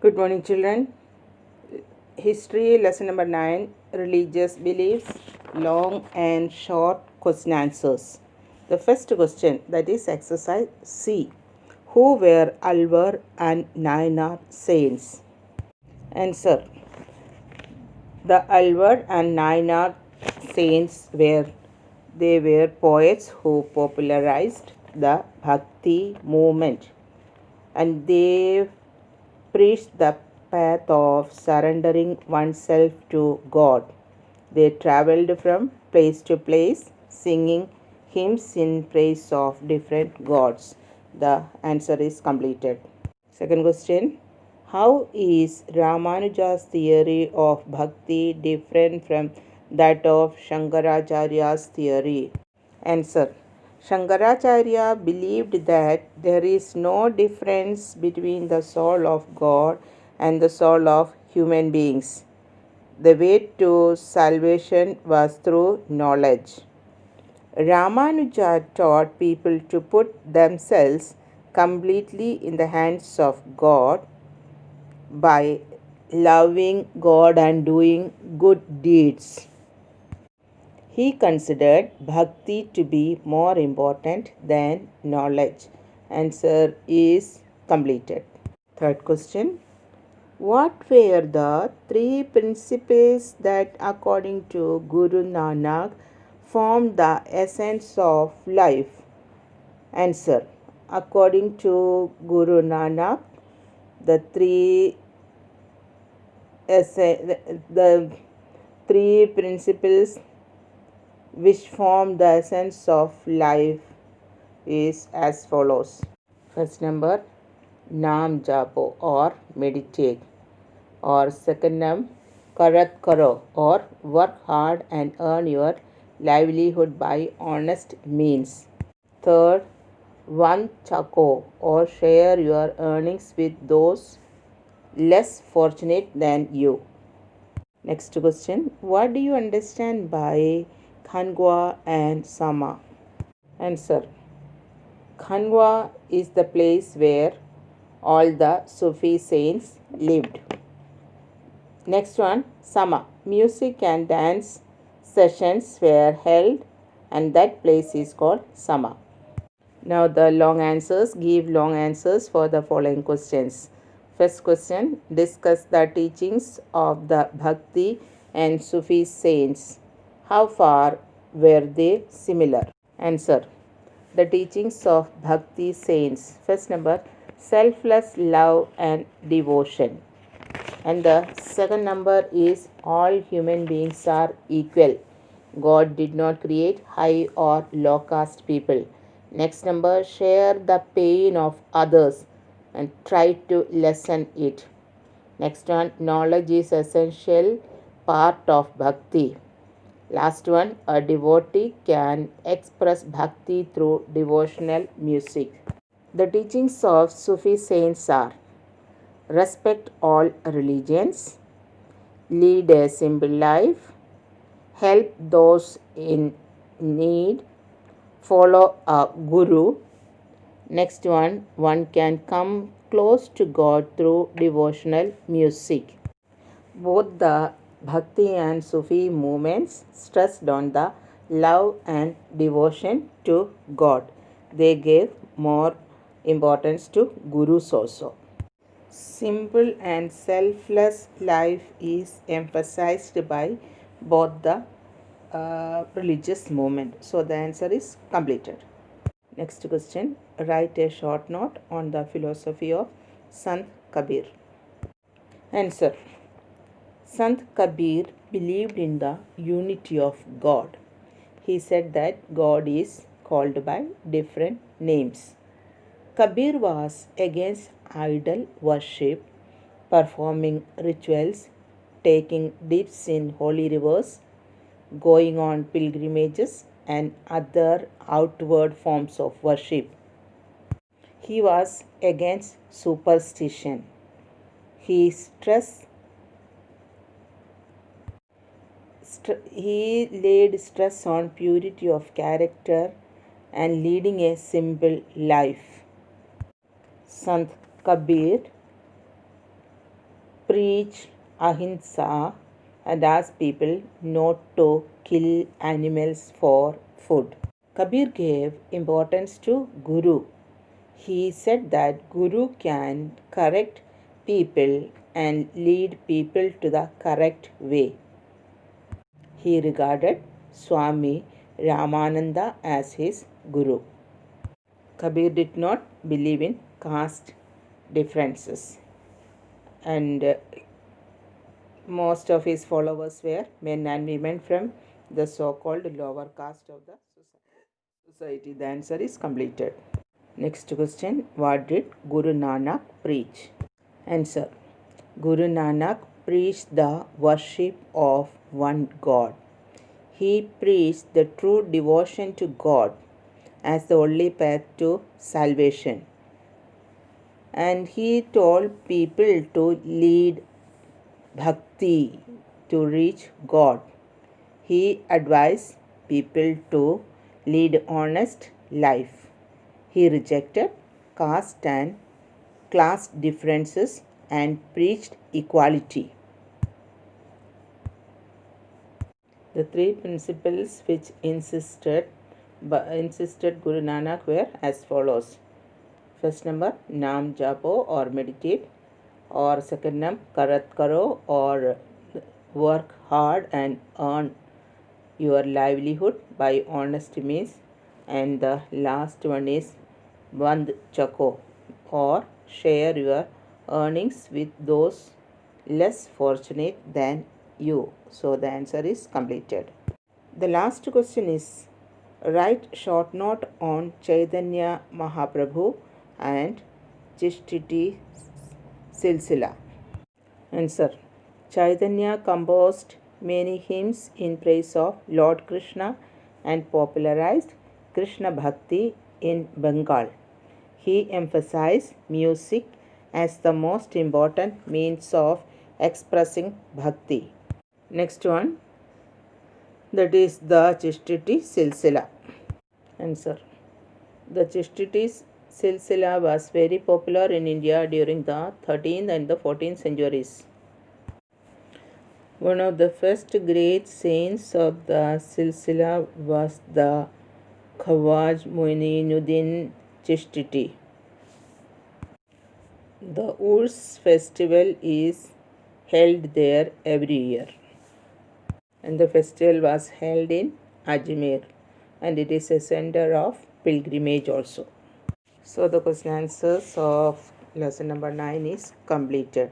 Good morning, children. History lesson number 9, religious beliefs, long and short question answers. The first question, that is exercise C. Who were Alvar and Nayanar saints? Answer. The Alvar and Nayanar saints were poets who popularized the Bhakti movement, and they preached the path of surrendering oneself to God. They traveled from place to place singing hymns in praise of different gods. The answer is completed. Second question. How is Ramanuja's theory of bhakti different from that of Shankaracharya's theory? Answer. Shankaracharya believed that there is no difference between the soul of God and the soul of human beings. The way to salvation was through knowledge. Ramanuja taught people to put themselves completely in the hands of God by loving God and doing good deeds. He considered bhakti to be more important than knowledge. Answer is completed. Third question. What were the three principles that, according to Guru Nanak, formed the essence of life? Answer. According to Guru Nanak, the the three principles which form the essence of life is as follows. First number, Naam Japo or meditate, or second name, Karat Karo or work hard and earn your livelihood by honest means. Third, One Chako or share your earnings with those less fortunate than you. Next question, what do you understand by Khanwa and Sama? Answer. Khanwa is the place where all the Sufi saints lived. Next one, Sama. Music and dance sessions were held, and that place is called Sama. Now the long answers. Give long answers for the following questions. First question, discuss the teachings of the Bhakti and Sufi saints. How far were they similar? Answer. The teachings of Bhakti saints. First number, selfless love and devotion. And the second number is all human beings are equal. God did not create high or low caste people. Next number, share the pain of others and try to lessen it. Next one, knowledge is essential part of bhakti. Last one, a devotee can express bhakti through devotional music. The teachings of Sufi saints are respect all religions, lead a simple life, help those in need, follow a guru. Next one can come close to God through devotional music. Both the Bhakti and Sufi movements stressed on the love and devotion to God. They gave more importance to gurus also. Simple and selfless life is emphasized by both the religious movement. So the answer is completed. Next question, write a short note on the philosophy of Sant Kabir. Answer. Sant Kabir believed in the unity of God. He said that God is called by different names. Kabir was against idol worship, performing rituals, taking dips in holy rivers, going on pilgrimages, and other outward forms of worship. He was against superstition. He laid stress on purity of character and leading a simple life. Sant Kabir preached ahimsa and asked people not to kill animals for food. Kabir gave importance to Guru. He said that Guru can correct people and lead people to the correct way. He regarded Swami Ramananda as his Guru. Kabir did not believe in caste differences, and most of his followers were men and women from the so-called lower caste of the society. The answer is completed. Next question. What did Guru Nanak preach? Answer. Guru Nanak preached the worship of one God. He preached the true devotion to God as the only path to salvation. And he told people to lead bhakti to reach God. He advised people to lead honest life. He rejected caste and class differences and preached equality. The three principles which insisted Guru Nanak were as follows. First number, Naam Japo or meditate, or second number, Karat Karo or work hard and earn your livelihood by honest means, and the last one is Band Chako or share your earnings with those less fortunate than you. So the answer is completed. The last question is write short note on Chaitanya Mahaprabhu and Chistiti Silsila. Answer. Chaitanya composed many hymns in praise of Lord Krishna and popularized Krishna Bhakti in Bengal. He emphasized music as the most important means of expressing bhakti. Next one, that is the Chistiti Silsila. Answer. The Chistiti Silsila was very popular in India during the 13th and the 14th centuries. One of the first great saints of the Silsila was the Khawaj Muinuddin Chistiti. The Urs festival is held there every year, and the festival was held in Ajmer, and it is a center of pilgrimage also. So the question answers of lesson number 9 is completed.